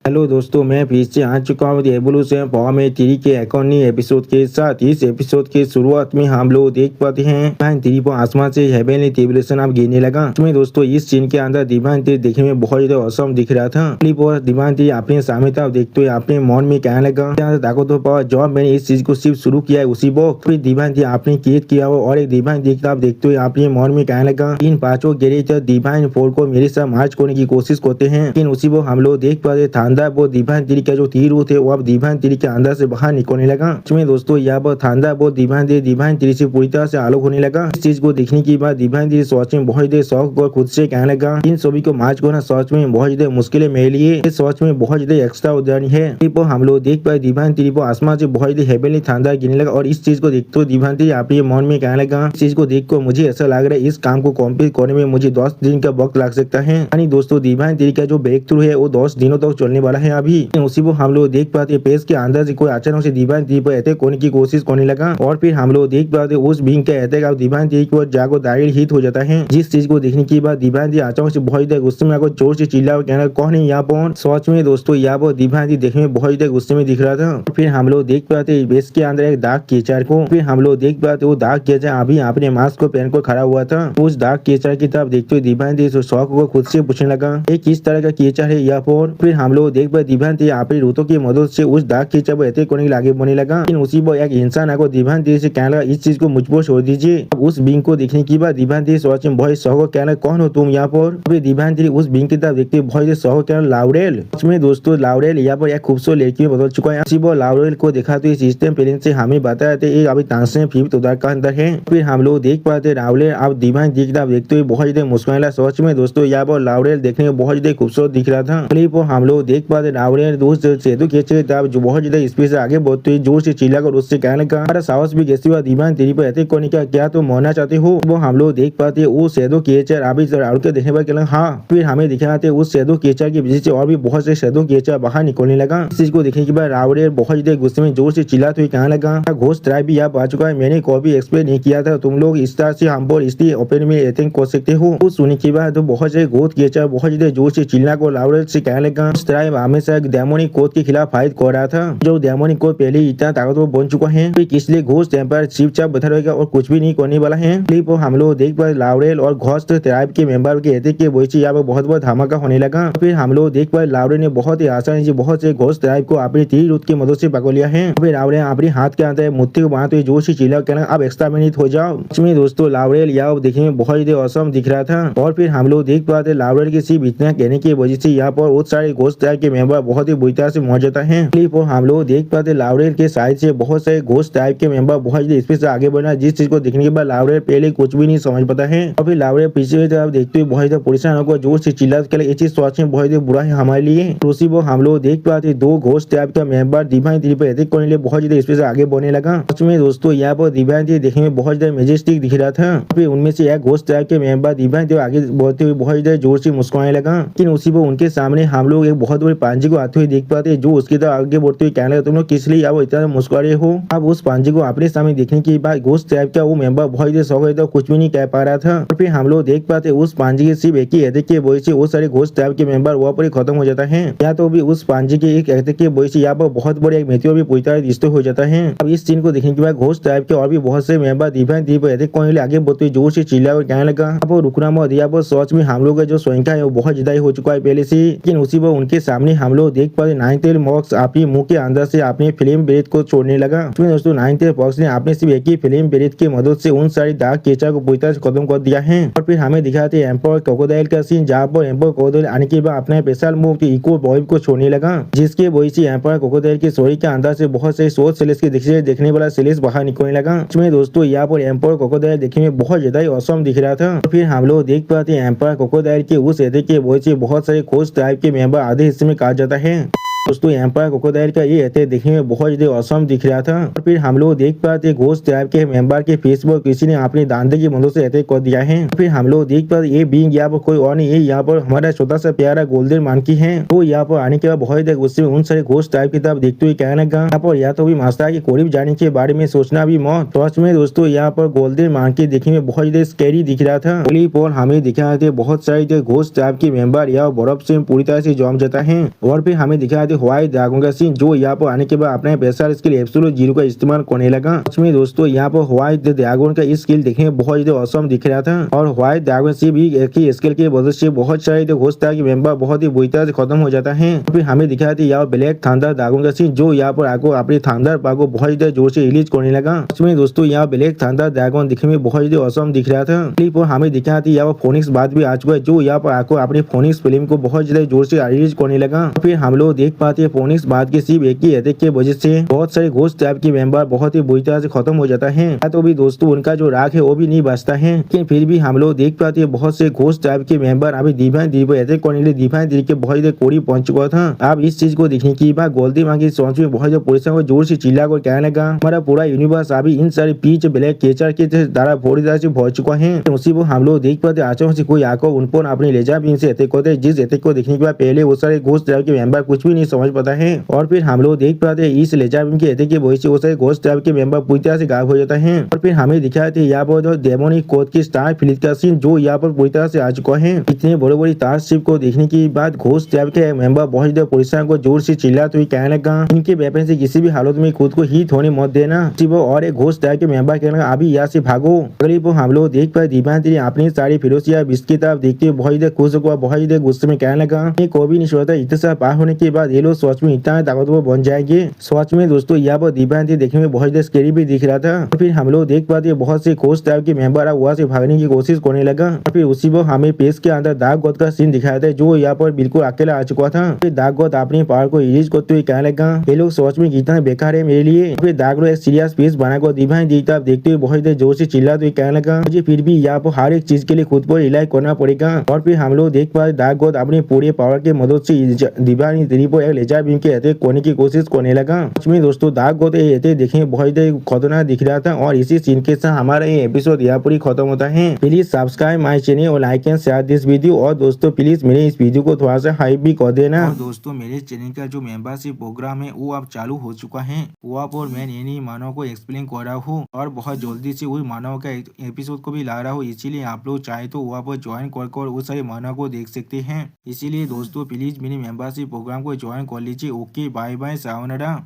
Hello दोस्तों, मैं फिर से आ चुका हूँ एवोल्यूशन फॉर्म में 3 के इकॉनमी एपिसोड के साथ। इस एपिसोड के शुरुआत में हम लोग देख पाते हैं डिवाइन 3 को आसमान से हेवनली टेबलेशन अब गिरने लगा। इसमें दोस्तों इस सीन के अंदर डिवाइन 3 देखने में बहुत ज्यादा औसम दिख रहा था। डिवाइन 3 अपने सामने था देखते हुए अपने मन में कहने लगा ताकतवर पावर जब मैंने इस चीज को सिर्फ शुरू किया है उसी वक्त फिर डिवाइन 3 आपने क्रिएट किया हो और एक डिवाइन 3 आप देखते हुए अपने मन में कहने लगा इन पांचों गैरेज डिवाइन 4 को मेरे साथ मार्च करने की कोशिश करते हैं। लेकिन उसी वक्त हम लोग देख पाते थांडर वो डिवाइन 3 का जो तीर थे वो अब डिवाइन 3 के अंदर से बाहर निकलने लगा। इसमें दोस्तों यहाँ पर थांडर वो डिवाइन 3 से पूरी तरह से अलग होने लगा। इस चीज को देखने के बाद डिवाइन 3 सोच में बहुत ज्यादा शौक और खुद से कहने लगा इन सभी को मार्च करना सच में बहुत ज्यादा मुश्किल है मेरे लिए, ये सच में बहुत ज्यादा एक्स्ट्रा उदाहरण है। हम लोग देख पाए डिवाइन 3 को आसमान से बहुत ज्यादा हेवनली थांडर गिरने लगा और इस चीज को देखते हुए डिवाइन 3 अपने मन में कहने लगा इस चीज को देखकर मुझे ऐसा लग रहा है इस काम को कंप्लीट करने में मुझे 10 दिन का वक्त लग सकता है। यानी दोस्तों डिवाइन 3 का जो ब्रेक थ्रू है वो 10 दिनों तक चलने वाला है। अभी उसी को हम लोग देख पाते पेज के अंदर से कोई अचानक से डिवाइन 3 पर अटैक करने की कोशिश करने लगा और फिर हम लोग देख पाते उस बींग का अटैक अब डिवाइन 3 की ओर जाकर डायरेक्ट हिट हो जाता है। जिस चीज को देखने के बाद डिवाइन 3 अचानक से बहुत ज्यादा गुस्से में आकर जोर से चिल्ला और कहना कौन है यहाँ पर। सच में दोस्तों यहाँ पर डिवाइन 3 देखने में बहुत ज्यादा गुस्से में दिख रहा था। फिर हम लोग देख पाते बेस के अंदर एक डार्क केचर को, फिर हम लोग देख पाते वो डार्क केचर अभी अपने मास्क को पहन कर खड़ा हुआ था। उस डार्क केचर की तरफ देखते हुए डिवाइन 3 शौक को खुद से पूछने लगा ये किस तरह का केचर है यहाँ पर। फिर हम लोग देख पाए डिवाइन 3 अपनी रूतों की मदद से उस डार्क केचर पर अटैक करने के आगे बढ़ने लगा। लेकिन उसी पर एक इंसान आकर डिवाइन 3 से कहने लगा इस चीज को मुझ पर छोड़ दीजिए। उस बींग को देखने के बाद डिवाइन 3 सोच में बहुत शौक कहना कौन हो तुम यहाँ पर। फिर डिवाइन 3 उस बींग की तरफ देखते बहुत शौक कहना लाउरेल। उसमें दोस्तों लाउरेल यहाँ पर एक खूबसूरत लड़की में बदल चुका है। उसी पर लाउरेल को देखा तो इस सिस्टम पेलिन से हमें बताया थे अभी तानसे फिफ्थ उदार का अंदर है। फिर हम लोग देख पाते लाउरेल अब डिवाइन 3 की तरफ देखते हुए बहुत ज्यादा मुस्कुराया। सोच में दोस्तों यहाँ पर लाउरेल देखने में बहुत ज्यादा खूबसूरत दिख रहा था। क्लिप हम लोग देख पाते लाउरेल दोस्त सेतु केचर जो बहुत ज्यादा स्पीड से आगे बढ़ते हुए जोर से चिल्लाकर उससे कहने का हमारा साहस भी कैसी हुआ डिवाइन 3 पर अटैक करने का क्या तुम मरना चाहते हो। वो हम लोग देख पाते वो शैडो केचर अभी के देखने पर कहना हाँ। फिर हमें दिखाते उस शैडो केचर की वजह से और भी बहुत से शैडो केचर बाहर निकलने लगा। इस चीज को देखने के बाद लाउरेल बहुत ज्यादा गुस्से में जोर से चिल्लाते हुए कहने लगा घोस्ट ट्राइब भी यहाँ आ चुका है, मैंने कभी एक्सप्लेन नहीं किया था तुम लोग इस तरह से हम पर इसलिए ओपन में अटैक कर सकते हो। उस सुनने के बाद तो बहुत से घोस्ट केचर बहुत ज्यादा जोर से चिल्ला को लाउरेल से कहने लगा ट्राइब हमेशा डेमोनिक कोड के खिलाफ फाइट कर रहा था, जो डेमोनिक कोड पहले ही इतना ताकतवर बन चुका है फिर इसलिए घोस्ट टेम्पर चुपचाप बता रहेगा और कुछ भी नहीं करने वाला है। क्लिप हम लोग देख पाए लाउरेल और घोस्ट ट्राइब के मेंबर के अटैक के वजह से यहाँ पर बहुत बड़ा धमाका होने लगा। फिर हम लोग देख पाए लाउरेल ने बहुत ही आसानी से बहुत से घोस्ट ट्राइब को अपनी तीर रूट की मदद से पकड़ लिया है। फिर लाउरेल अपने हाथ के अंदर मुट्ठी को बनाते हुए जोर से चिल्ला कहना अब एक्स्ट्रा मिनट हो जाओ। इसमें दोस्तों लाउरेल यहाँ देखने में बहुत ज्यादा औसम दिख रहा था और फिर हम लोग देख पाते लाउरेल के सिर्फ इतना कहने की वजह से यहाँ पर बहुत सारे घोस्ट ट्राइब के मेंबर बहुत ही बुरी तरह से मर जाता है। क्लिप हम लोग देख पाते लाउरेल के साइड से बहुत सारे घोस्ट टाइप के मेंबर बहुत ज्यादा स्पीड से आगे बढ़ना, जिस चीज को देखने के बाद लाउरेल पहले कुछ भी नहीं समझ पाता है और फिर लाउरेल पीछे की तरफ देखते हुए बहुत ज्यादा परेशान होकर जोर से चिल्लाते ये चीज सोच में बहुत ज्यादा बुरा है हमारे लिए। उसी वो हम लोग देख पाते दो घोस्ट टाइप का मेंबर डिवाइन 3 पर अटैक करने के लिए बहुत ज्यादा स्पीड से आगे बढ़ने लगा। उसमें दोस्तों यहाँ पर डिवाइन 3 देखने में बहुत ज्यादा मेजेस्टिक दिख रहा था। फिर उनमें से एक घोस्ट टाइप के मेंबर डिवाइन 3 आगे बढ़ते हुए बहुत ज्यादा जोर से मुस्कुराने लगा। लेकिन उसी वो उनके सामने हम लोग एक बहुत बड़े पांजी को आते हुए देख पाते जो उसकी तरफ आगे बढ़ते हुए कहने लगा तुम लोग किस लिए अब इतना मुस्कुरा रहे हो। अब उस पांजी को अपने सामने देखने के बाद घोस्ट टाइप का वो मेंबर बहुत ज्यादा शौक था, कुछ भी नहीं कह पा रहा था। और फिर हम लोग देख पाते उस पांजी के सिर्फ एक ही अटैक के वजह से वो सारे घोस्ट टाइप के मेंबर वहाँ पर खत्म हो जाता है। या तो भी उस पांजी के एक अटैक के वजह से यहाँ पर बहुत बड़े एक मेथी भी पूरी तरह डिस्ट्रॉय हो जाता है। अब इस सीन को देखने के बाद घोस्ट टाइप के और भी बहुत से मेंबर डिवाइन 3 पर अटैक करने के लिए आगे बढ़ते हुए जोर से चिल्ला और कहने लगा अब रुकना मत। यहाँ पर सच में हम लोग का जो संख्या है वो बहुत ज्यादा हो चुका है पहले से। लेकिन उसी पर उनके सामने हम लोग देख पाते नाइनटेल मॉक्स अपने मुंह के अंदर से अपने फिल्म ब्रेथ को छोड़ने लगा। दोस्तों नाइनटेल मॉक्स ने अपने सिर्फ एक ही फिल्म ब्रेथ की मदद से उन सारी डार्क केचर को पूरी तरह से खत्म कर दिया है। और फिर हमें दिखाते एम्पर क्रोकोडाइल का सीन जहाँ पर एम्पर क्रोकोडाइल आने के बाद अपने स्पेशल मूव इको बॉय को छोड़ने लगा, जिसके वजह से एम्पर क्रोकोडाइल के शरीर के अंदर से बहुत से सोच सेलेस के देखने वाला सेलेस बाहर निकलने लगा। इसमें दोस्तों यहाँ पर एम्पर क्रोकोडाइल देखने में बहुत ज्यादा औसम दिख रहा था। फिर हम लोग देख पाते हैं एम्पर क्रोकोडाइल के उस अटैक के वजह से बहुत सारे खोज टाइप के मेंबर आधे हिस्से में काट जाता है। दोस्तों एम्पायर क्रोकोडाइल का ये अटैक देखने में बहुत ज्यादा औसम दिख रहा था। और फिर हम लोग देख पाते घोस्ट ट्राइब के मेंबर के फेस पर किसी ने अपने दांते की मदद से अटैक कर दिया है। फिर हम लोग देख पाते ये बीइंग यहाँ पर कोई और नहीं है, यहाँ पर हमारा छोटा सा प्यारा गोल्डन मानकी है। तो यहाँ पर आने के बाद बहुत ज्यादा गुस्से में उन सारे घोस्ट टाइप की तरफ देखते हुए कहने लगा यहाँ पर या तो भी मास्टर के करीब जाने के बारे में सोचना भी मौत। सच में दोस्तों यहाँ पर गोल्डन मानकी देखने में बहुत ज्यादा स्कैरी दिख रहा था। पुलिस पर हमें दिखा थे बहुत सारे घोस्ट टाइप के मेंबर यहाँ बर्फ से पूरी तरह से जम जाता है। और फिर हमें दिखा थे व्हाइट ड्रैगन का सीन जो यहाँ पर आने के बाद अपने स्पेशल स्किल एब्सोल्यूट जीरो का इस्तेमाल करने लगा। सच में दोस्तों यहाँ पर व्हाइट ड्रैगन का स्किल देखने में बहुत ज्यादा औसम दिख रहा था। और व्हाइट ड्रैगन से भी एक ही स्किल की वजह से बहुत सारे घोस्ट टाइप के मेंबर बहुत ही बुरी तरह से खत्म हो जाता है। फिर हमें दिखाया था यहाँ ब्लैक थंडर ड्रैगन का सीन जो यहाँ पर आको अपने थंडर पावर को बहुत ज्यादा जोर से रिलीज करने लगा। उसमें दोस्तों यहाँ ब्लैक थंडर ड्रैगन दिखने में बहुत ज्यादा औसम दिख रहा था। क्लिप और हमें दिखाया था यहाँ पर फोनिक्स बात भी आ चुका है जो यहाँ पर आको अपनी फोनिक्स फिल्म को बहुत ज्यादा जोर से रिलीज करने लगा। फिर हम लोग देख पाते हैं फोनिक्स बात के सिर्फ एक ही अटैक की वजह से बहुत सारे घोस्ट टाइप के मेंबर बहुत ही बुरी तरह से खत्म हो जाता है। तो भी दोस्तों उनका जो राग है वो भी नहीं बचता है। लेकिन फिर भी हम लोग देख पाते हैं बहुत से घोस्ट टाइप के मेंबर अभी डिवाइन द्वीप पर अटैक करने के लिए डिवाइन द्वीप के बहुत ज्यादा कोरी पहुंच चुका था। अब इस चीज को देखने की बात गोल्डी माँ की सोच में बहुत ज्यादा पुलिस को जोर से चिल्ला कर कहने लगा हमारा पूरा यूनिवर्स अभी इन सारे पीच ब्लैक केचर के द्वारा पूरी तरह से भर चुका है। उसी को हम लोग देख पाते अचानक से कोई आकर उन पर अपने लेजा बीम से अटैक करते जिस अटैक को देखने के बाद पहले वो सारे घोस्ट टाइप के मेंबर कुछ भी नहीं समझ पाता है। और फिर हम लोग देख पाते हैं इस लेजा बीम के अटैक की वजह से वो सारे घोस्ट टाइप के मेंबर पूरी तरह से गायब हो जाता है। और फिर हमें दिखाया था यहाँ पर जो डेमोनिक कोड की स्टार फिलिप का सीन जो यहाँ पर पूरी तरह से आ चुका है। इतने बड़े बड़ी स्टारशिप को देखने के बाद घोस्ट टाइप के मेंबर बहुत ज्यादा पुलिस को जोर से चिल्लाते हुए कहने लगा इनके वेपन से किसी भी हालत में खुद को हिट होने मत देना। और एक घोस्ट टाइप के मेंबर कहने लगा अभी यहाँ से भागो। करीब हम लोग देख पाए दीपांतरी अपनी सारी फिरोसिया बिस्क की तरफ देखते हुए बहुत ज्यादा खुश हुआ बहुत ज्यादा गुस्से में कहने लगा ये कोई भी नहीं सोचता इतना सा पार होने के बाद ये लोग सच में इतना ताकतवर बन जाएंगे। सच में दोस्तों यहाँ पर दीपांतरी देखने में बहुत ज्यादा स्कैरी भी दिख रहा था। फिर हम लोग देख पाते बहुत से घोस्ट टाइप के मेंबर वहाँ से भागने की कोशिश करने लगा। और फिर उसी वक्त हमें पेश के अंदर डार्क गॉड का सीन दिखाया था जो यहाँ पर बिल्कुल अकेला आ चुका था। फिर डार्क गॉड अपनी पावर को रिलीज करते हुए कहने लगा ये लोग सोच में कितना बेकार है मेरे लिए। फिर डार्क गॉड एक सीरियस पेश बनाकर डिवाइन दी तरफ देखते हुए बहुत जोर से चिल्लाते हुए कहने लगा मुझे फिर भी यहाँ पर हर एक चीज के लिए खुद पर रिलाई करना पड़ेगा। और फिर हम लोग देख पाए डार्क गॉड अपनी पूरे पावर की मदद से डिवाइन दी पर एक लेजर बीम के अटैक करने की कोशिश करने लगा। उसमें दोस्तों डार्क गॉड ये अटैक देखने बहुत खतरनाक दिख रहा था। और इसी सीन के साथ हमारा ये एपिसोड यहाँ पर खत्म होता है। प्लीज सब्सक्राइब माय चैनल और like and share this video. और दोस्तों प्लीज मेरे इस वीडियो को थोड़ा सा हाइप भी कर देना। और दोस्तों मेरे चैनल का जो मेंबरशिप प्रोग्राम है वो अब चालू हो चुका है। वो आप और मैं नई मानव को एक्सप्लेन कर रहा हूँ और बहुत जल्दी से वही मानव का एपिसोड को भी ला रहा हूँ। इसीलिए आप लोग चाहे तो वहाँ पर ज्वाइन कर वो सारे मानव को देख सकते हैं। इसीलिए दोस्तों प्लीज मेरे मेंबरशिप प्रोग्राम को ज्वाइन कर लीजिए। Okay bye bye सावनारा।